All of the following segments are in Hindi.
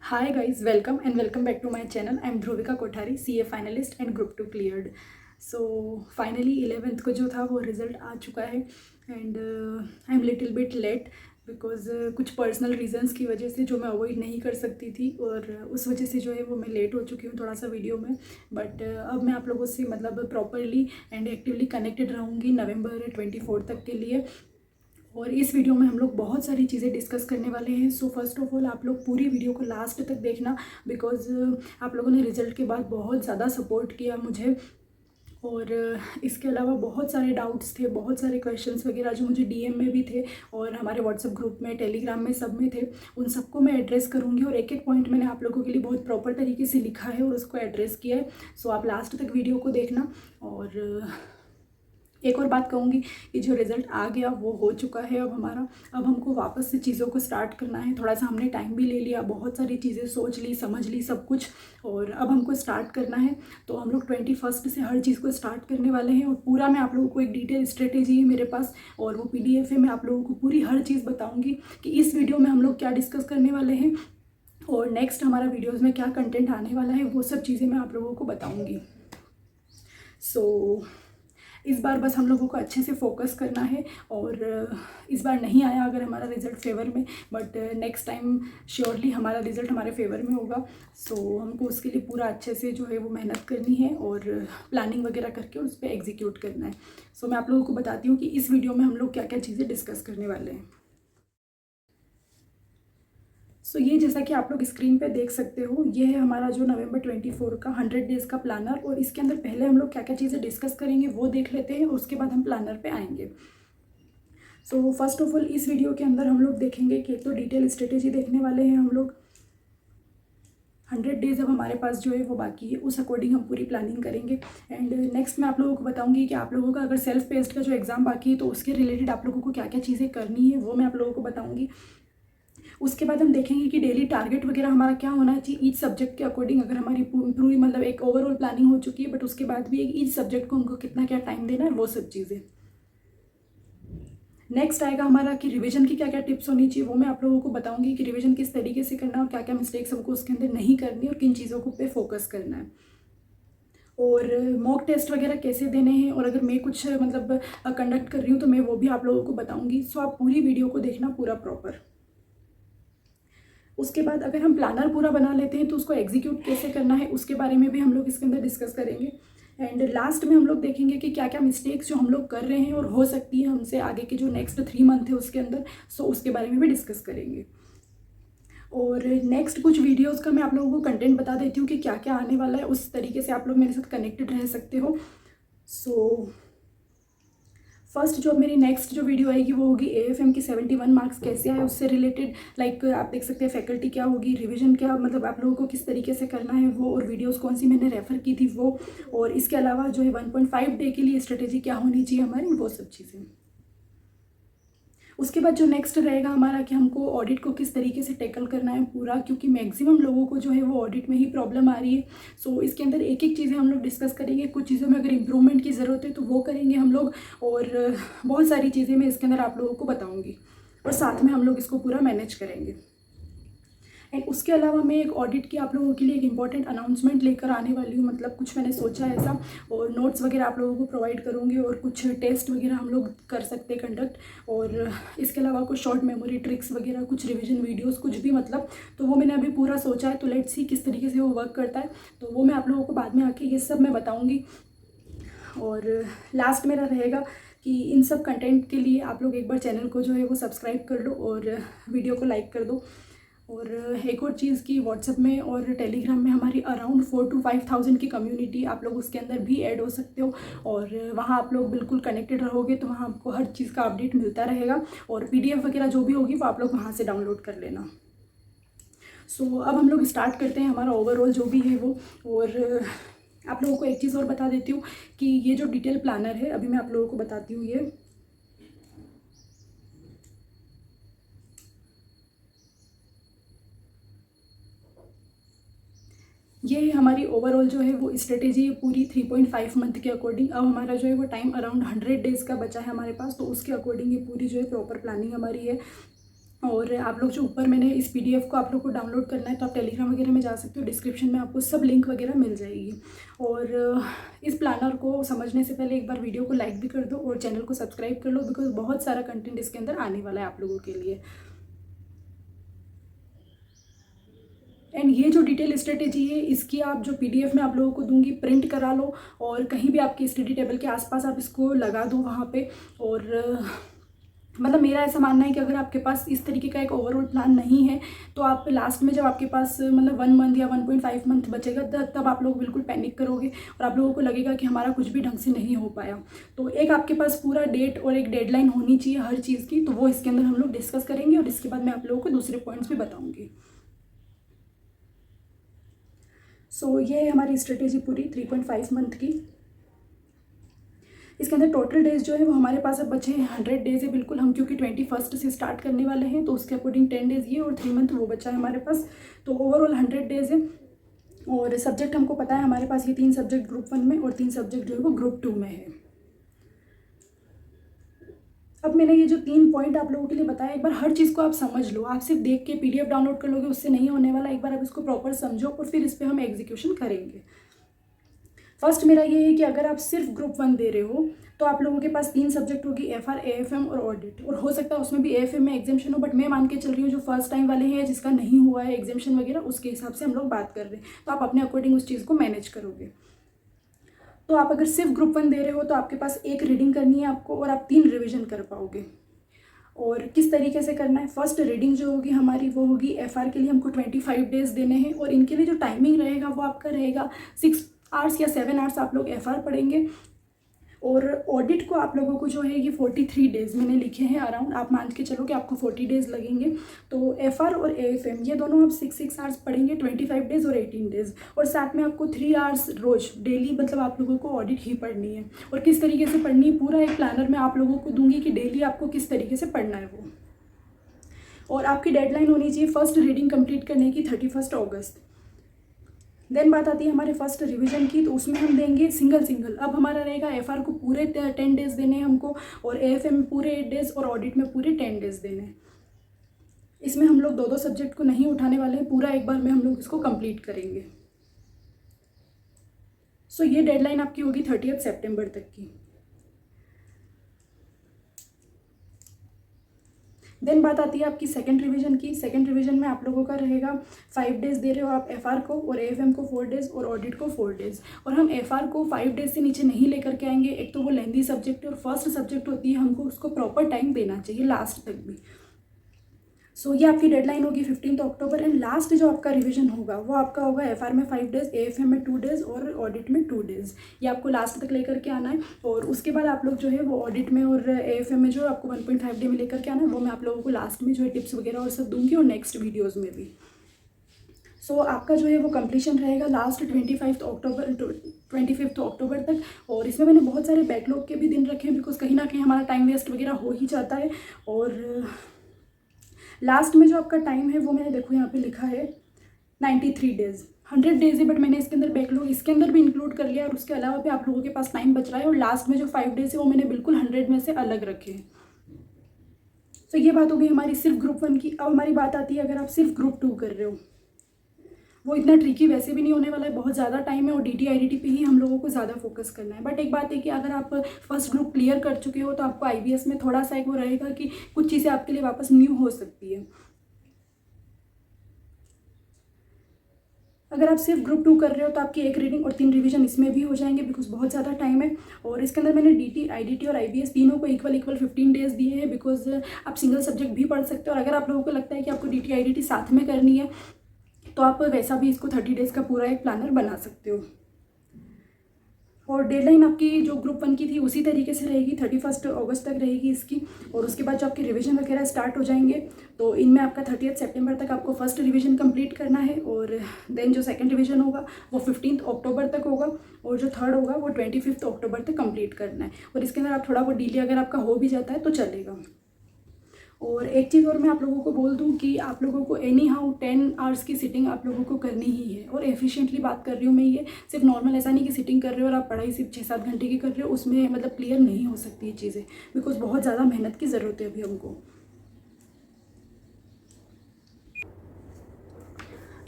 Hi guys, welcome and welcome back to my channel. I'm Dhruvika Kothari, CA finalist and Group 2 cleared. So finally 11th को जो था वो रिज़ल्ट आ चुका है and I am little bit late because कुछ पर्सनल रीजंस की वजह से जो मैं अवॉइड नहीं कर सकती थी और उस वजह से जो है वो मैं लेट हो चुकी हूँ थोड़ा सा वीडियो में। बट अब मैं आप लोगों से मतलब प्रॉपरली एंड एक्टिवली कनेक्टेड रहूँगी नवंबर 24 तक के लिए। और इस वीडियो में हम लोग बहुत सारी चीज़ें डिस्कस करने वाले हैं। सो फर्स्ट ऑफ ऑल आप लोग पूरी वीडियो को लास्ट तक देखना बिकॉज आप लोगों ने रिज़ल्ट के बाद बहुत ज़्यादा सपोर्ट किया मुझे। और इसके अलावा बहुत सारे डाउट्स थे, बहुत सारे क्वेश्चंस वगैरह जो मुझे डीएम में भी थे और हमारे व्हाट्सएप ग्रुप में, टेलीग्राम में, सब में थे। उन सबको मैं एड्रेस करूँगी और एक एक पॉइंट मैंने आप लोगों के लिए बहुत प्रॉपर तरीके से लिखा है और उसको एड्रेस किया है। सो आप लास्ट तक वीडियो को देखना। और एक और बात कहूँगी कि जो रिज़ल्ट आ गया वो हो चुका है अब हमारा। अब हमको वापस से चीज़ों को स्टार्ट करना है। थोड़ा सा हमने टाइम भी ले लिया, बहुत सारी चीज़ें सोच ली, समझ ली सब कुछ, और अब हमको स्टार्ट करना है। तो हम लोग 21 से हर चीज़ को स्टार्ट करने वाले हैं और पूरा मैं आप लोगों को एक डिटेल स्ट्रेटेजी है मेरे पास और वो PDF है। मैं आप लोगों को पूरी हर चीज़ बताऊँगी कि इस वीडियो में हम लोग क्या डिस्कस करने वाले हैं और नेक्स्ट हमारा वीडियोज़ में क्या कंटेंट आने वाला है, वो सब चीज़ें मैं आप लोगों को बताऊँगी। सो इस बार बस हम लोगों को अच्छे से फोकस करना है और इस बार नहीं आया अगर हमारा रिज़ल्ट फेवर में, बट नेक्स्ट टाइम श्योरली हमारा रिज़ल्ट हमारे फेवर में होगा। सो हमको उसके लिए पूरा अच्छे से जो है वो मेहनत करनी है और प्लानिंग वगैरह करके उस पर एग्जीक्यूट करना है। सो मैं आप लोगों को बताती हूँ कि इस वीडियो में हम लोग क्या क्या चीज़ें डिस्कस करने वाले हैं। सो ये जैसा कि आप लोग स्क्रीन पे देख सकते हो, ये है हमारा जो नवंबर 24 का 100 डेज़ का प्लानर। और इसके अंदर पहले हम लोग क्या क्या चीज़ें डिस्कस करेंगे वो देख लेते हैं, उसके बाद हम प्लानर पे आएंगे। सो फर्स्ट ऑफ ऑल इस वीडियो के अंदर हम लोग देखेंगे कि एक तो डिटेल स्ट्रेटेजी देखने वाले हैं हम लोग। 100 डेज़ अब हमारे पास जो है वो बाकी है, उस अकॉर्डिंग हम पूरी प्लानिंग करेंगे। एंड नेक्स्ट मैं आप लोगों को बताऊंगी कि आप लोगों का अगर सेल्फ पेस्ड का जो एग्ज़ाम बाकी है तो उसके रिलेटेड आप लोगों को क्या क्या चीज़ें करनी है वो मैं आप लोगों को बताऊंगी। उसके बाद हम देखेंगे कि डेली टारगेट वगैरह हमारा क्या होना चाहिए ईच सब्जेक्ट के अकॉर्डिंग। अगर हमारी पूरी मतलब एक ओवरऑल प्लानिंग हो चुकी है बट उसके बाद भी ईच सब्जेक्ट को हमको कितना क्या टाइम देना है, वो सब चीज़ें। नेक्स्ट आएगा हमारा कि रिवीजन की क्या क्या टिप्स होनी चाहिए, वो मैं आप लोगों को बताऊंगी कि रिवीजन किस तरीके से करना है और क्या क्या मिस्टेक्स हमको उसके अंदर नहीं करनी और किन चीज़ों को पे फोकस करना है, और मॉक टेस्ट वगैरह कैसे देने हैं और अगर मैं कुछ मतलब कंडक्ट कर रही हूँ तो मैं वो भी आप लोगों को बताऊंगी। सो आप पूरी वीडियो को देखना पूरा प्रॉपर। उसके बाद अगर हम प्लानर पूरा बना लेते हैं तो उसको एग्जीक्यूट कैसे करना है उसके बारे में भी हम लोग इसके अंदर डिस्कस करेंगे। एंड लास्ट में हम लोग देखेंगे कि क्या क्या मिस्टेक्स जो हम लोग कर रहे हैं और हो सकती है हमसे आगे के जो नेक्स्ट 3 मंथ है उसके अंदर, सो उसके बारे में भी डिस्कस करेंगे। और नेक्स्ट कुछ वीडियोस का मैं आप लोगों को कंटेंट बता देती हूँ कि क्या क्या आने वाला है, उस तरीके से आप लोग मेरे साथ कनेक्टेड रह सकते हो। सो फर्स्ट जो मेरी नेक्स्ट जो वीडियो आएगी वो होगी AFM की 71 मार्क्स कैसे आए उससे रिलेटेड। लाइक आप देख सकते हैं फैकल्टी क्या होगी, रिवीजन क्या मतलब आप लोगों को किस तरीके से करना है वो, और वीडियोस कौन सी मैंने रेफ़र की थी वो, और इसके अलावा जो है 1.5 डे के लिए स्ट्रेटेजी क्या होनी चाहिए हमारी, वो सब चीज़ें। उसके बाद जो नेक्स्ट रहेगा हमारा कि हमको ऑडिट को किस तरीके से टैकल करना है पूरा, क्योंकि मैक्सिमम लोगों को जो है वो ऑडिट में ही प्रॉब्लम आ रही है। सो इसके अंदर एक एक चीज़ें हम लोग डिस्कस करेंगे। कुछ चीज़ों में अगर इम्प्रूवमेंट की ज़रूरत है तो वो करेंगे हम लोग, और बहुत सारी चीज़ें मैं इसके अंदर आप लोगों को बताऊँगी और साथ में हम लोग इसको पूरा मैनेज करेंगे। एंड उसके अलावा मैं एक ऑडिट की आप लोगों के लिए एक इंपॉर्टेंट अनाउंसमेंट लेकर आने वाली हूँ, मतलब कुछ मैंने सोचा है ऐसा, और नोट्स वगैरह आप लोगों को प्रोवाइड करूँगी और कुछ टेस्ट वगैरह हम लोग कर सकते हैं कंडक्ट, और इसके अलावा कुछ शॉर्ट मेमोरी ट्रिक्स वगैरह, कुछ रिविजन वीडियोस, कुछ भी मतलब। तो वो मैंने अभी पूरा सोचा है, तो लेट्स सी किस तरीके से वो वर्क करता है, तो वो मैं आप लोगों को बाद में आके ये सब मैं बताऊँगी। और लास्ट मेरा रहेगा कि इन सब कंटेंट के लिए आप लोग एक बार चैनल को जो है वो सब्सक्राइब कर लो और वीडियो को लाइक कर दो। और एक और चीज़ की व्हाट्सएप में और टेलीग्राम में हमारी अराउंड 4 to 5,000 की कम्युनिटी, आप लोग उसके अंदर भी ऐड हो सकते हो और वहाँ आप लोग बिल्कुल कनेक्टेड रहोगे तो वहाँ आपको हर चीज़ का अपडेट मिलता रहेगा, और PDF वगैरह जो भी होगी वो आप लोग वहाँ से डाउनलोड कर लेना। सो अब हम लोग स्टार्ट करते हैं हमारा ओवरऑल जो भी है वो। और आप लोगों को एक चीज़ और बता देती हूँ कि ये जो डिटेल प्लानर है अभी मैं आप लोगों को बताती हूँ, ये हमारी ओवरऑल जो है वो स्ट्रेटेजी है पूरी 3.5 मंथ के अकॉर्डिंग। अब हमारा जो है वो टाइम अराउंड 100 डेज़ का बचा है हमारे पास, तो उसके अकॉर्डिंग ये पूरी जो है प्रॉपर प्लानिंग हमारी है। और आप लोग जो ऊपर मैंने इस पीडीएफ को आप लोग को डाउनलोड करना है तो आप टेलीग्राम वगैरह में जा सकते हो, डिस्क्रिप्शन में आपको सब लिंक वगैरह मिल जाएगी। और इस प्लानर को समझने से पहले एक बार वीडियो को लाइक भी कर दो और चैनल को सब्सक्राइब कर लो, बिकॉज बहुत सारा कंटेंट इसके अंदर आने वाला है आप लोगों के लिए। एंड ये जो डिटेल स्ट्रेटेजी है इसकी आप जो पीडीएफ में आप लोगों को दूंगी प्रिंट करा लो और कहीं भी आपकी स्टडी टेबल के आसपास आप इसको लगा दो वहाँ पे। और मतलब मेरा ऐसा मानना है कि अगर आपके पास इस तरीके का एक ओवरऑल प्लान नहीं है तो आप लास्ट में जब आपके पास मतलब 1 मंथ या 1.5 मंथ बचेगा तब आप लोग बिल्कुल पैनिक करोगे और आप लोगों को लगेगा कि हमारा कुछ भी ढंग से नहीं हो पाया। तो एक आपके पास पूरा डेट और एक डेडलाइन होनी चाहिए हर चीज़ की, तो वो इसके अंदर हम लोग डिस्कस करेंगे और इसके बाद मैं आप लोगों को दूसरे पॉइंट्स भी बताऊँगी। सो ये है हमारी स्ट्रेटेजी पूरी 3.5 मंथ की। इसके अंदर टोटल डेज जो है वो हमारे पास अब बचे हैं 100 डेज है बिल्कुल, हम क्योंकि 21 से स्टार्ट करने वाले हैं तो उसके अकॉर्डिंग 10 डेज ये और 3 मंथ वो बचा है हमारे पास, तो ओवरऑल 100 डेज है। और सब्जेक्ट हमको पता है हमारे पास ये 3 सब्जेक्ट ग्रुप 1 में और 3 सब्जेक्ट जो है वो ग्रुप 2 में है। अब मैंने ये जो 3 पॉइंट आप लोगों के लिए बताया, एक बार हर चीज़ को आप समझ लो। आप सिर्फ देख के पीडीएफ डाउनलोड कर लोगे उससे नहीं होने वाला, एक बार आप इसको प्रॉपर समझो और फिर इस पर हम एग्जीक्यूशन करेंगे। फर्स्ट मेरा ये है कि अगर आप सिर्फ ग्रुप 1 दे रहे हो तो आप लोगों के पास 3 सब्जेक्ट होगी, एफआर, एएफएम और ऑडिट, और हो सकता है उसमें भी एएफएम में एग्जामेशन हो, बट मैं मान के चल रही हूँ जो फर्स्ट टाइम वाले हैं जिसका नहीं हुआ है एग्जामेशन वगैरह उसके हिसाब से हम लोग बात कर रहे हैं, तो आप अपने अकॉर्डिंग उस चीज़ को मैनेज करोगे। तो आप अगर सिर्फ ग्रुप 1 दे रहे हो तो आपके पास 1 रीडिंग करनी है आपको और आप 3 रिविजन कर पाओगे। और किस तरीके से करना है, फर्स्ट रीडिंग जो होगी हमारी वो होगी एफआर के लिए हमको 25 डेज देने हैं और इनके लिए जो टाइमिंग रहेगा वो आपका रहेगा 6 आवर्स या 7 आवर्स आप लोग एफआर पढ़ेंगे। और ऑडिट को आप लोगों को जो है ये 43 डेज मैंने लिखे हैं अराउंड, आप मान के चलो कि आपको 40 डेज लगेंगे। तो एफआर और एएफएम ये दोनों आप 6 आवर्स पढ़ेंगे 25 डेज और 18 डेज, और साथ में आपको 3 आवर्स रोज डेली मतलब आप लोगों को ऑडिट ही पढ़नी है। और किस तरीके से पढ़नी है पूरा एक प्लानर मैं आप लोगों को दूंगी कि डेली आपको किस तरीके से पढ़ना है वो। और आपकी डेडलाइन होनी चाहिए फर्स्ट रीडिंग कंप्लीट करने की 31 अगस्त। देन बात आती है हमारे फर्स्ट रिवीजन की, तो उसमें हम देंगे सिंगल। अब हमारा रहेगा एफआर को पूरे 10 डेज देने हैं हमको और एएफएम में पूरे 8 डेज और ऑडिट में पूरे 10 डेज देने हैं। इसमें हम लोग 2 सब्जेक्ट को नहीं उठाने वाले हैं, पूरा एक बार में हम लोग इसको कंप्लीट करेंगे। सो ये डेडलाइन आपकी होगी 30 सितंबर तक की। देन बात आती है आपकी सेकंड रिवीजन की। सेकंड रिवीजन में आप लोगों का रहेगा 5 डेज दे रहे हो आप एफआर को और एएफएम को 4 डेज और ऑडिट को 4 डेज। और हम एफआर को 5 डेज से नीचे नहीं लेकर के आएंगे, एक तो वो लेंदी सब्जेक्ट है और फर्स्ट सब्जेक्ट होती है, हमको उसको प्रॉपर टाइम देना चाहिए लास्ट तक भी। सो ये आपकी डेडलाइन होगी 15 अक्टूबर। एंड लास्ट जो आपका रिवीजन होगा वो आपका होगा एफआर में 5 डेज, एएफएम में 2 डेज और ऑडिट में 2 डेज। ये आपको लास्ट तक लेकर के आना है। और उसके बाद आप लोग जो है वो ऑडिट में और एएफएम में जो आपको 1.5 डे में लेकर के आना है, वो मैं आप लोगों को लास्ट में जो है टिप्स वगैरह और सब दूंगी और नेक्स्ट वीडियोज़ में भी। सो आपका जो है वो कंप्लीशन रहेगा लास्ट 25 अक्टूबर तक। और इसमें मैंने बहुत सारे बैकलॉग के भी दिन रखे हैं, बिकॉज कहीं ना कहीं हमारा टाइम वेस्ट वगैरह हो ही जाता है। और लास्ट में जो आपका टाइम है वो मैंने देखो यहाँ पे लिखा है 93 डेज। 100 डेज है बट मैंने इसके अंदर बैकलॉग इसके अंदर भी इंक्लूड कर लिया और उसके अलावा भी आप लोगों के पास टाइम बच रहा है। और लास्ट में जो 5 डेज है वो मैंने बिल्कुल 100 में से अलग रखे हैं। तो ये बात हो गई हमारी सिर्फ ग्रुप 1 की। अब हमारी बात आती है अगर आप सिर्फ ग्रुप 2 कर रहे हो, वो इतना ट्रिकी वैसे भी नहीं होने वाला है, बहुत ज़्यादा टाइम है और डीटी आईडीटी पे ही हम लोगों को ज़्यादा फोकस करना है। बट एक बात है कि अगर आप फर्स्ट ग्रुप क्लियर कर चुके हो तो आपको आईबीएस में थोड़ा सा एक वो रहेगा कि कुछ चीज़ें आपके लिए वापस न्यू हो सकती है। अगर आप सिर्फ ग्रुप 2 कर रहे हो तो आपकी 1 रीडिंग और 3 रिवीजन इसमें भी हो जाएंगे, बिकॉज बहुत ज़्यादा टाइम है। और इसके अंदर मैंने डीटी आईडीटी और आईबीएस तीनों को इक्वल 15 डेज दिए हैं, बिकॉज आप सिंगल सब्जेक्ट भी पढ़ सकते हो। और अगर आप लोगों को लगता है कि आपको डीटी आईडीटी साथ में करनी है तो आप वैसा भी इसको 30 डेज़ का पूरा एक प्लानर बना सकते हो। और डेडलाइन आपकी जो ग्रुप 1 की थी उसी तरीके से रहेगी, 31 अगस्त तक रहेगी इसकी। और उसके बाद जो आपके रिवीजन वगैरह स्टार्ट हो जाएंगे तो इनमें आपका 30 सितंबर तक आपको फर्स्ट रिवीजन कंप्लीट करना है। और देन जो सेकंड रिवीजन होगा वो 15 अक्टूबर तक होगा और जो थर्ड होगा वो 25 अक्टूबर तक कंप्लीट करना है। और इसके अंदर आप थोड़ा बहुत डिले अगर आपका हो भी जाता है तो चलेगा। और एक चीज़ और मैं आप लोगों को बोल दूं कि आप लोगों को एनी हाउ 10 आवर्स की सिटिंग आप लोगों को करनी ही है। और एफिशिएंटली बात कर रही हूँ मैं, ये सिर्फ नॉर्मल ऐसा नहीं कि सिटिंग कर रहे हो और आप पढ़ाई सिर्फ 6-7 घंटे की कर रहे हो, उसमें मतलब क्लियर नहीं हो सकती ये चीज़ें, बिकॉज बहुत ज़्यादा मेहनत की ज़रूरत है अभी हमको।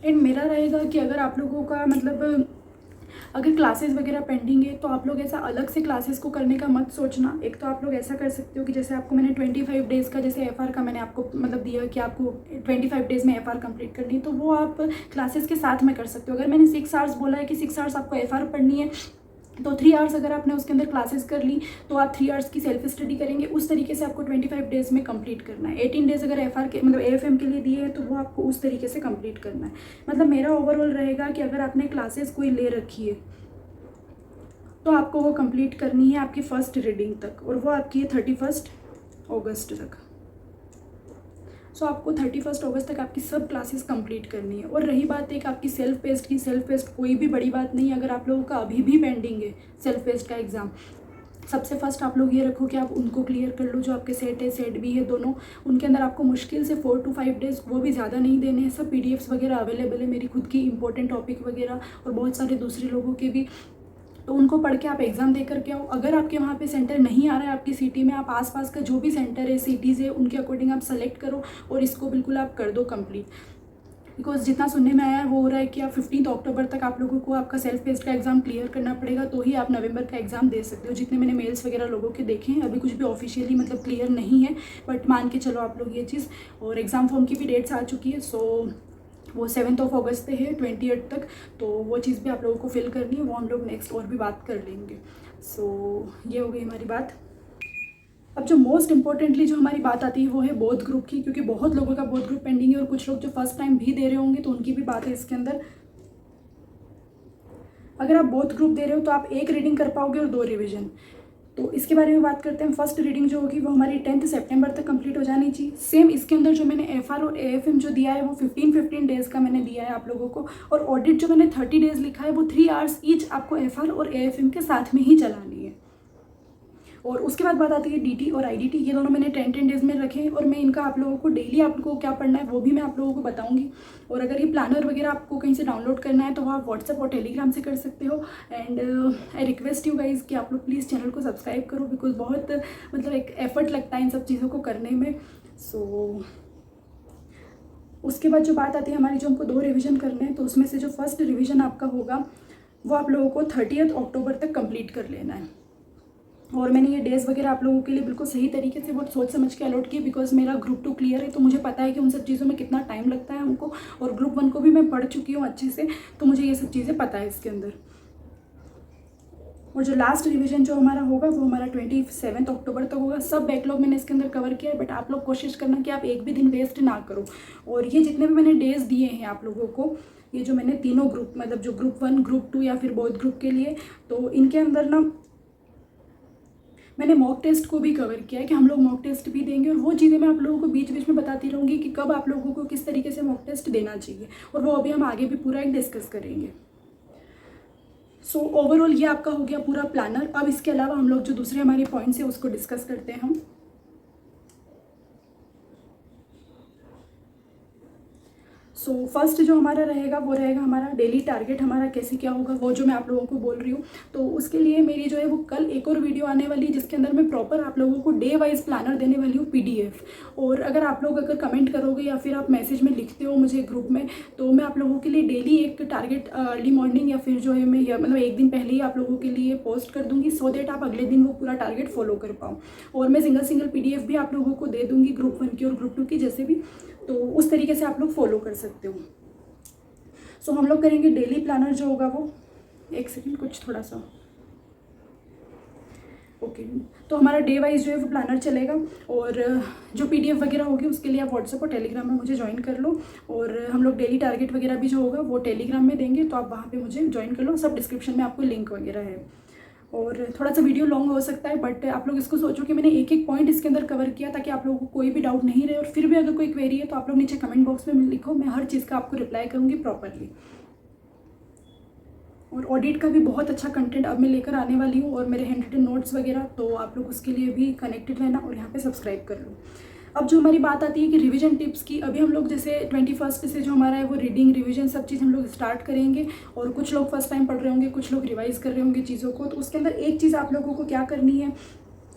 एंड मेरा रहेगा कि अगर आप लोगों का मतलब अगर क्लासेस वगैरह पेंडिंग है तो आप लोग ऐसा अलग से क्लासेस को करने का मत सोचना। एक तो आप लोग ऐसा कर सकते हो कि जैसे आपको मैंने 25 डेज़ का जैसे एफआर का मैंने आपको मतलब दिया कि आपको 25 डेज़ में एफआर कंप्लीट करनी है, तो वो आप क्लासेस के साथ में कर सकते हो। अगर मैंने 6 आवर्स बोला है कि 6 आवर्स आपको एफआर पढ़नी है, तो 3 आवर्स अगर आपने उसके अंदर क्लासेस कर ली तो आप 3 आवर्स की सेल्फ स्टडी करेंगे। उस तरीके से आपको 25 डेज़ में कंप्लीट करना है। 18 डेज़ अगर एफआर के मतलब एएफएम के लिए दिए हैं तो वो आपको उस तरीके से कंप्लीट करना है। मतलब मेरा ओवरऑल रहेगा कि अगर आपने क्लासेस कोई ले रखी है तो आपको वो कंप्लीट करनी है आपकी फ़र्स्ट रीडिंग तक, और वो आपकी है 31 अगस्त तक। सो आपको 31 अगस्त तक आपकी सब क्लासेस कंप्लीट करनी है। और रही बात एक आपकी सेल्फ पेस्ट की, सेल्फ पेस्ट कोई भी बड़ी बात नहीं है। अगर आप लोगों का अभी भी पेंडिंग है सेल्फ पेस्ट का एग्ज़ाम, सबसे फर्स्ट आप लोग ये रखो कि आप उनको क्लियर कर लो। जो आपके सेट है सेट बी है दोनों, उनके अंदर आपको मुश्किल से 4 to 5 डेज़, वो भी ज़्यादा नहीं देने हैं। सब पीडीएफ्स वगैरह अवेलेबल है, मेरी खुद की इंपॉर्टेंट टॉपिक वगैरह और बहुत सारे दूसरे लोगों के भी, तो उनको पढ़ के आप एग्ज़ाम दे करके आओ। अगर आपके वहाँ पे सेंटर नहीं आ रहा है आपकी सिटी में, आप आसपास का जो भी सेंटर है सिटीज़ है उनके अकॉर्डिंग आप सेलेक्ट करो और इसको बिल्कुल आप कर दो कंप्लीट। बिकॉज जितना सुनने में आया है वो हो रहा है कि आप 15 अक्टूबर तक आप लोगों को आपका सेल्फ पेस्ट का एग्ज़ाम क्लियर करना पड़ेगा, तो ही आप नवंबर का एग्ज़ाम दे सकते हो। जितने मैंने मेल्स वगैरह लोगों के देखे हैं, अभी कुछ भी ऑफिशियली मतलब क्लियर नहीं है, बट मान के चलो आप लोग ये चीज़। और एग्ज़ाम फॉर्म की भी डेट्स आ चुकी है, सो वो 7 अगस्त है 28 तक, तो वो चीज़ भी आप लोगों को फिल करनी है। वो हम लोग नेक्स्ट और भी बात कर लेंगे। सो ये हो गई हमारी बात। अब जो मोस्ट इम्पॉर्टेंटली जो हमारी बात आती है वो है बोथ ग्रुप की, क्योंकि बहुत लोगों का बोथ ग्रुप पेंडिंग है और कुछ लोग जो फर्स्ट टाइम भी दे रहे होंगे तो उनकी भी बात है इसके अंदर। अगर आप बोथ ग्रुप दे रहे हो तो आप 1 रीडिंग कर पाओगे और 2 रिविज़न। तो इसके बारे में बात करते हैं। फर्स्ट रीडिंग जो होगी वो हमारी 10 सितंबर तक कंप्लीट हो जानी चाहिए। सेम इसके अंदर जो मैंने एफआर और एएफएम जो दिया है वो 15 डेज़ का मैंने दिया है आप लोगों को, और ऑडिट जो मैंने 30 डेज़ लिखा है वो 3 आवर्स ईच आपको एफआर और एएफएम के साथ में ही चलानी है। और उसके बाद बात आती है डीटी और आईडीटी, ये दोनों मैंने 10 डेज़ में रखे हैं, और मैं इनका आप लोगों को डेली आप लोगों को क्या पढ़ना है वो भी मैं आप लोगों को बताऊंगी। और अगर ये प्लानर वगैरह आपको कहीं से डाउनलोड करना है तो वो आप व्हाट्सएप और टेलीग्राम से कर सकते हो। And I request you guys कि आप लोग प्लीज़ चैनल को सब्सक्राइब करो, बिकॉज बहुत मतलब एक एफर्ट लगता है इन सब चीज़ों को करने में। सो उसके बाद जो बात आती है हमारी, जो हमको 2 रिविज़न करने हैं, तो उसमें से जो फर्स्ट रिविज़न आपका होगा वो आप लोगों को 30 अक्टूबर तक कंप्लीट कर लेना है। और मैंने ये डेज़ वगैरह आप लोगों के लिए बिल्कुल सही तरीके से बहुत सोच समझ के अलॉट किए, बिकॉज मेरा ग्रुप 2 क्लियर है, तो मुझे पता है कि उन सब चीज़ों में कितना टाइम लगता है हमको, और ग्रुप 1 को भी मैं पढ़ चुकी हूँ अच्छे से, तो मुझे ये सब चीज़ें पता है इसके अंदर। और जो लास्ट रिवीजन जो हमारा होगा वो हमारा 27 अक्टूबर तक होगा। सब बैकलॉग मैंने इसके अंदर कवर किया है, बट आप लोग कोशिश करना कि आप एक भी दिन वेस्ट ना करो। और ये जितने भी मैंने डेज़ दिए हैं आप लोगों को, ये जो मैंने तीनों ग्रुप मतलब जो ग्रुप 1, ग्रुप 2 या फिर बोथ ग्रुप के लिए, तो इनके अंदर ना मैंने मॉक टेस्ट को भी कवर किया है कि हम लोग मॉक टेस्ट भी देंगे, और वो चीज़ें मैं आप लोगों को बीच बीच में बताती रहूँगी कि कब आप लोगों को किस तरीके से मॉक टेस्ट देना चाहिए, और वो अभी हम आगे भी पूरा एक डिस्कस करेंगे। सो ओवरऑल ये आपका हो गया पूरा प्लानर। अब इसके अलावा हम लोग जो दूसरे हमारे पॉइंट्स हैं उसको डिस्कस करते हैं हम। सो फर्स्ट जो हमारा रहेगा वो रहेगा हमारा डेली टारगेट, हमारा कैसे क्या होगा वो जो मैं आप लोगों को बोल रही हूँ। तो उसके लिए मेरी जो है वो कल एक और वीडियो आने वाली है, जिसके अंदर मैं प्रॉपर आप लोगों को डे वाइज प्लानर देने वाली हूँ पीडीएफ। और अगर आप लोग अगर कमेंट करोगे या फिर आप मैसेज में लिखते हो मुझे ग्रुप में, तो मैं आप लोगों के लिए डेली एक टारगेट अर्ली मॉर्निंग या फिर जो है मैं मतलब एक दिन पहले ही आप लोगों के लिए पोस्ट कर दूँगी, सो दैट आप अगले दिन वो पूरा टारगेट फॉलो कर पाओ। और मैं सिंगल पीडीएफ भी आप लोगों को दे दूँगी ग्रुप 1 की और ग्रुप 2 की जैसे भी, तो उस तरीके से आप लोग फॉलो कर सकते हो। सो हम लोग करेंगे डेली प्लानर जो होगा वो, एक सेकेंड कुछ थोड़ा सा ओके। तो हमारा डे वाइज जो है वो प्लानर चलेगा, और जो पीडीएफ वगैरह होगी उसके लिए आप व्हाट्सएप और टेलीग्राम में मुझे ज्वाइन कर लो। और हम लोग डेली टारगेट वगैरह भी जो होगा वो टेलीग्राम में देंगे, तो आप वहाँ पे मुझे ज्वाइन कर लो। सब डिस्क्रिप्शन में आपको लिंक वगैरह है। और थोड़ा सा वीडियो लॉन्ग हो सकता है, बट आप लोग इसको सोचो कि मैंने एक एक पॉइंट इसके अंदर कवर किया, ताकि आप लोगों को कोई भी डाउट नहीं रहे। और फिर भी अगर कोई क्वेरी है तो आप लोग नीचे कमेंट बॉक्स में लिखो, मैं हर चीज़ का आपको रिप्लाई करूँगी प्रॉपरली। और ऑडिट का भी बहुत अच्छा कंटेंट अब मैं लेकर आने वाली हूँ, और मेरे हैंड रिटन नोट्स वगैरह, तो आप लोग उसके लिए भी कनेक्टेड रहना और यहाँ पे सब्सक्राइब कर लो। अब जो हमारी बात आती है कि रिवीजन टिप्स की, अभी हम लोग जैसे 21 से जो हमारा है वो रीडिंग रिवीजन सब चीज़ हम लोग स्टार्ट करेंगे। और कुछ लोग फर्स्ट टाइम पढ़ रहे होंगे, कुछ लोग रिवाइज कर रहे होंगे चीज़ों को, तो उसके अंदर एक चीज़ आप लोगों को क्या करनी है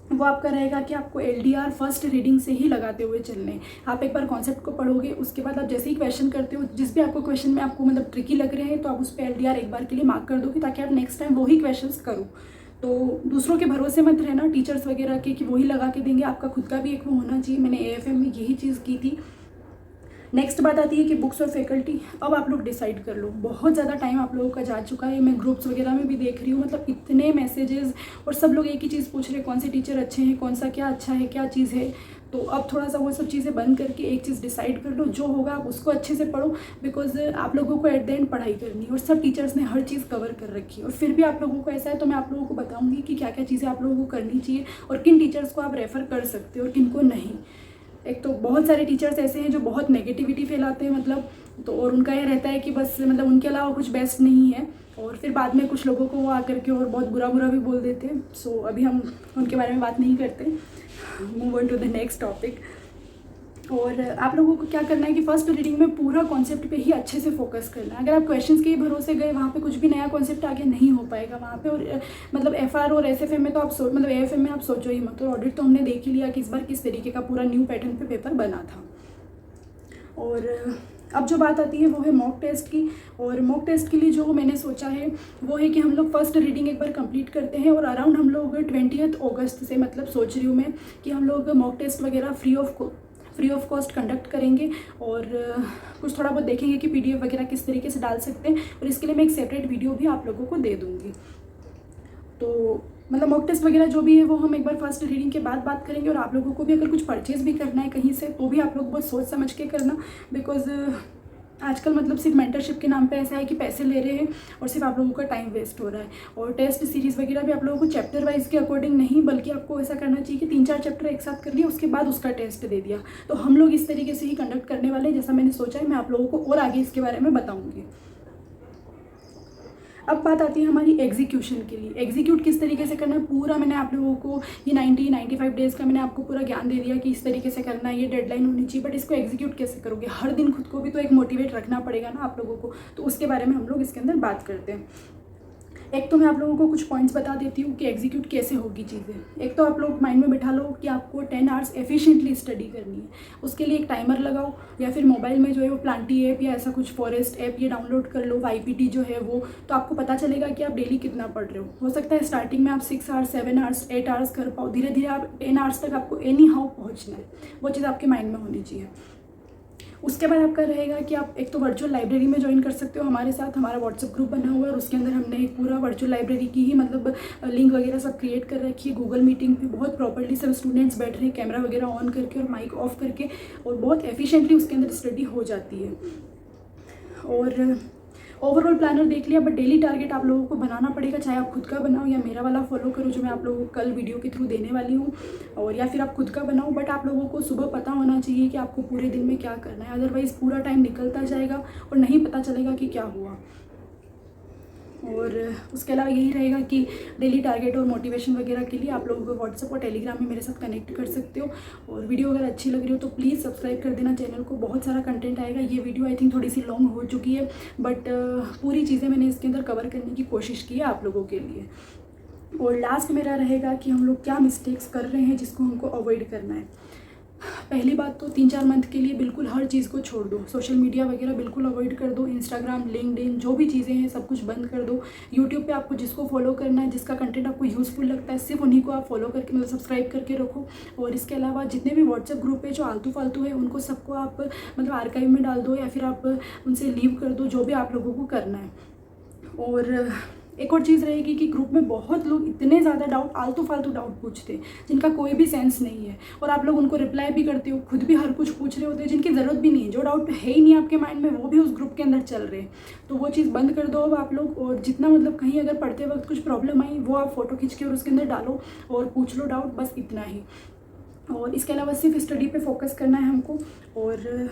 वो आपका रहेगा कि आपको LDR फर्स्ट रीडिंग से ही लगाते हुए चलने हैं। आप एक बार कॉन्सेप्ट को पढ़ोगे, उसके बाद आप जैसे ही क्वेश्चन करते हो, जिस भी आपको क्वेश्चन में आपको मतलब ट्रिकी लग रहे हैं, तो आप उस पर LDR एक बार के लिए मार्क कर दोगे, ताकि आप नेक्स्ट टाइम वही क्वेश्चंस करो। तो दूसरों के भरोसे मत रहना, टीचर्स वगैरह के, कि वही लगा के देंगे। आपका खुद का भी एक वो होना चाहिए। मैंने AFM में यही चीज़ की थी। नेक्स्ट बात आती है कि बुक्स और फैकल्टी। अब आप लोग डिसाइड कर लो, बहुत ज़्यादा टाइम आप लोगों का जा चुका है। मैं ग्रुप्स वगैरह में भी देख रही हूँ, मतलब इतने मैसेजेस, और सब लोग एक ही चीज़ पूछ रहे हैं, कौन से टीचर अच्छे हैं, कौन सा क्या अच्छा है, क्या चीज़ है। तो अब थोड़ा सा वो सब चीज़ें बंद करके एक चीज़ डिसाइड कर लो, जो होगा आप उसको अच्छे से पढ़ो। बिकॉज आप लोगों को एट द एंड पढ़ाई करनी है, और सब टीचर्स ने हर चीज़ कवर कर रखी है। और फिर भी आप लोगों को ऐसा है, तो मैं आप लोगों को बताऊँगी कि क्या क्या चीज़ें आप लोगों को करनी चाहिए, और किन टीचर्स को आप रेफ़र कर सकते हो और किन को नहीं। एक तो बहुत सारे टीचर्स ऐसे हैं जो बहुत नेगेटिविटी फैलाते हैं, मतलब, तो और उनका ये रहता है कि बस मतलब उनके अलावा कुछ बेस्ट नहीं है, और फिर बाद में कुछ लोगों को वो आकर के और बहुत बुरा बुरा भी बोल देते हैं। सो अभी हम उनके बारे में बात नहीं करते, move on to the next topic. और आप लोगों को क्या करना है कि फर्स्ट रीडिंग में पूरा कॉन्सेप्ट पे ही अच्छे से फोकस करना है। अगर आप क्वेश्चंस के ही भरोसे गए, वहाँ पे कुछ भी नया कॉन्सेप्ट आगे नहीं हो पाएगा वहाँ पे। और मतलब FR और SFM में तो आप मतलब AFM में आप सोचो ही मत। और ऑडिट तो हमने देख ही लिया कि इस बार किस तरीके का पूरा न्यू पैटर्न पे पेपर बना था। और अब जो बात आती है वो है मॉक टेस्ट की। और मॉक टेस्ट के लिए जो मैंने सोचा है वो है कि हम लोग फर्स्ट रीडिंग एक बार कंप्लीट करते हैं, और अराउंड हम लोग 20 अगस्त से, मतलब सोच रही हूँ मैं कि हम लोग मॉक टेस्ट वगैरह फ्री ऑफ कॉस्ट कंडक्ट करेंगे। और कुछ थोड़ा बहुत देखेंगे कि PDF वगैरह किस तरीके से डाल सकते हैं, और इसके लिए मैं एक सेपरेट वीडियो भी आप लोगों को दे दूँगी। तो मतलब मॉक टेस्ट वगैरह जो भी है वो हम एक बार फर्स्ट रीडिंग के बाद बात करेंगे। और आप लोगों को भी अगर कुछ परचेज़ भी करना है कहीं से, तो भी आप लोग बहुत सोच समझ के करना। बिकॉज आजकल मतलब सिर्फ मेंटरशिप के नाम पे ऐसा है कि पैसे ले रहे हैं, और सिर्फ आप लोगों का टाइम वेस्ट हो रहा है। और टेस्ट सीरीज़ वगैरह भी आप लोगों को चैप्टर वाइज के अकॉर्डिंग नहीं, बल्कि आपको ऐसा करना चाहिए कि 3-4 चैप्टर एक साथ कर लिया, उसके बाद उसका टेस्ट दे दिया। तो हम लोग इस तरीके से ही कंडक्ट करने वाले हैं, जैसा मैंने सोचा है। मैं आप लोगों को और आगे इसके बारे में बताऊँगी। अब बात आती है हमारी एग्जीक्यूशन के लिए। एग्जीक्यूट किस तरीके से करना है, पूरा मैंने आप लोगों को ये 95 डेज़ का मैंने आपको पूरा ज्ञान दे दिया कि इस तरीके से करना है, ये डेडलाइन होनी चाहिए। बट इसको एग्जीक्यूट कैसे करोगे, हर दिन खुद को भी तो एक मोटिवेट रखना पड़ेगा ना आप लोगों को। तो उसके बारे में हम लोग इसके अंदर बात करते हैं। एक तो मैं आप लोगों को कुछ पॉइंट्स बता देती हूँ कि एग्जीक्यूट कैसे होगी चीज़ें। एक तो आप लोग माइंड में बिठा लो कि आपको 10 आवर्स एफिशिएंटली स्टडी करनी है। उसके लिए एक टाइमर लगाओ, या फिर मोबाइल में जो है वो प्लांटी ऐप या ऐसा कुछ फॉरेस्ट ऐप ये डाउनलोड कर लो, YPT जो है वो। तो आपको पता चलेगा कि आप डेली कितना पढ़ रहे हो सकता है स्टार्टिंग में आप 6 आवर्स, 7 आवर्स, 8 आवर्स कर पाओ। धीरे धीरे आप 10 आवर्स तक आपको एनी हाउ पहुँचना है। वो चीज़ आपके माइंड में होनी चाहिए। उसके बाद आपका रहेगा कि आप एक तो वर्चुअल लाइब्रेरी में ज्वाइन कर सकते हो हमारे साथ। हमारा व्हाट्सएप ग्रुप बना हुआ है, और उसके अंदर हमने एक पूरा वर्चुअल लाइब्रेरी की ही मतलब लिंक वगैरह सब क्रिएट कर रखी है। गूगल मीटिंग पे बहुत प्रॉपर्ली सब स्टूडेंट्स बैठ रहे हैं, कैमरा वगैरह ऑन करके और माइक ऑफ करके, और बहुत एफिशिएंटली उसके अंदर स्टडी हो जाती है। और ओवरऑल प्लानर देख लिया, बट डेली टारगेट आप लोगों को बनाना पड़ेगा, चाहे आप खुद का बनाओ या मेरा वाला फॉलो करो जो मैं आप लोगों को कल वीडियो के थ्रू देने वाली हूँ, और या फिर आप खुद का बनाओ। बट आप लोगों को सुबह पता होना चाहिए कि आपको पूरे दिन में क्या करना है, अदरवाइज़ पूरा टाइम निकलता जाएगा और नहीं पता चलेगा कि क्या हुआ। और उसके अलावा यही रहेगा कि डेली टारगेट और मोटिवेशन वगैरह के लिए आप लोगों को व्हाट्सएप और टेलीग्राम में मेरे साथ कनेक्ट कर सकते हो। और वीडियो अगर अच्छी लग रही हो तो प्लीज़ सब्सक्राइब कर देना चैनल को, बहुत सारा कंटेंट आएगा। ये वीडियो आई थिंक थोड़ी सी लॉन्ग हो चुकी है, बट पूरी चीज़ें मैंने इसके अंदर कवर करने की कोशिश की है आप लोगों के लिए। और लास्ट मेरा रहेगा कि हम लोग क्या मिस्टेक्स कर रहे हैं जिसको हमको अवॉइड करना है। पहली बात तो 3-4 मंथ के लिए बिल्कुल हर चीज़ को छोड़ दो, सोशल मीडिया वगैरह बिल्कुल अवॉइड कर दो। इंस्टाग्राम, लिंक्डइन जो भी चीज़ें हैं सब कुछ बंद कर दो। यूट्यूब पे आपको जिसको फॉलो करना है, जिसका कंटेंट आपको यूज़फुल लगता है, सिर्फ उन्हीं को आप फॉलो करके मतलब सब्सक्राइब करके रखो। और इसके अलावा जितने भी व्हाट्सएप ग्रुप है जो आलतू फालतू है उनको सबको आप मतलब आर्काइव में डाल दो, या फिर आप उनसे लीव कर दो, जो भी आप लोगों को करना है। और एक और चीज़ रहेगी कि ग्रुप में बहुत लोग इतने ज़्यादा डाउट, आलतू फालतू डाउट पूछते हैं जिनका कोई भी सेंस नहीं है, और आप लोग उनको रिप्लाई भी करते हो, खुद भी हर कुछ पूछ रहे होते हैं जिनकी ज़रूरत भी नहीं है। जो डाउट है ही नहीं आपके माइंड में वो भी उस ग्रुप के अंदर चल रहे हैं। तो वो चीज़ बंद कर दो अब आप लोग। और जितना मतलब कहीं अगर पढ़ते वक्त कुछ प्रॉब्लम आई वो आप फ़ोटो खींच के और उसके अंदर डालो और पूछ लो डाउट, बस इतना ही। और इसके अलावा सिर्फ स्टडी पे फोकस करना है हमको। और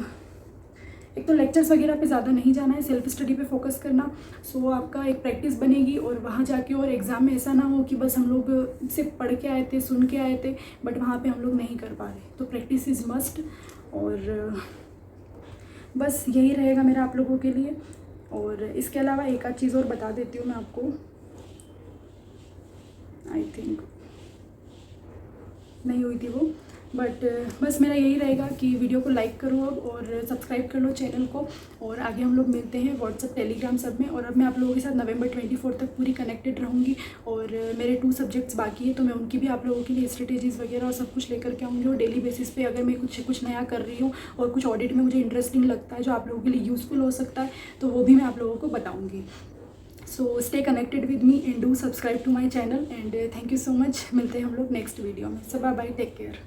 एक तो लेक्चर्स वगैरह पे ज़्यादा नहीं जाना है, सेल्फ स्टडी पे फोकस करना। सो आपका एक प्रैक्टिस बनेगी, और वहाँ जाके और एग्ज़ाम में ऐसा ना हो कि बस हम लोग सिर्फ पढ़ के आए थे, सुन के आए थे, बट वहाँ पे हम लोग नहीं कर पा रहे। तो प्रैक्टिस इज़ मस्ट। और बस यही रहेगा मेरा आप लोगों के लिए। और इसके अलावा एक आध चीज़ और बता देती हूँ मैं आपको। आई थिंक नहीं हुई थी वो। बट बस मेरा यही रहेगा कि वीडियो को लाइक करो अब और सब्सक्राइब कर लो चैनल को, और आगे हम लोग मिलते हैं व्हाट्सअप टेलीग्राम सब में। और अब मैं आप लोगों के साथ नवंबर 24 तक पूरी कनेक्टेड रहूँगी, और मेरे 2 सब्जेक्ट्स बाकी है तो मैं उनकी भी आप लोगों के लिए स्ट्रेटेजीज़ वगैरह और सब कुछ लेकर के आऊँगी। और डेली बेसिस पे अगर मैं कुछ नया कर रही हूँ और कुछ ऑडिट में मुझे इंटरेस्टिंग लगता है जो आप लोगों के लिए यूज़फुल हो सकता है तो वो भी मैं आप लोगों को बताऊँगी। So stay connected with me and do subscribe to my channel, and thank you so much. मिलते हैं हम लोग नेक्स्ट वीडियो में। So bye bye, take care.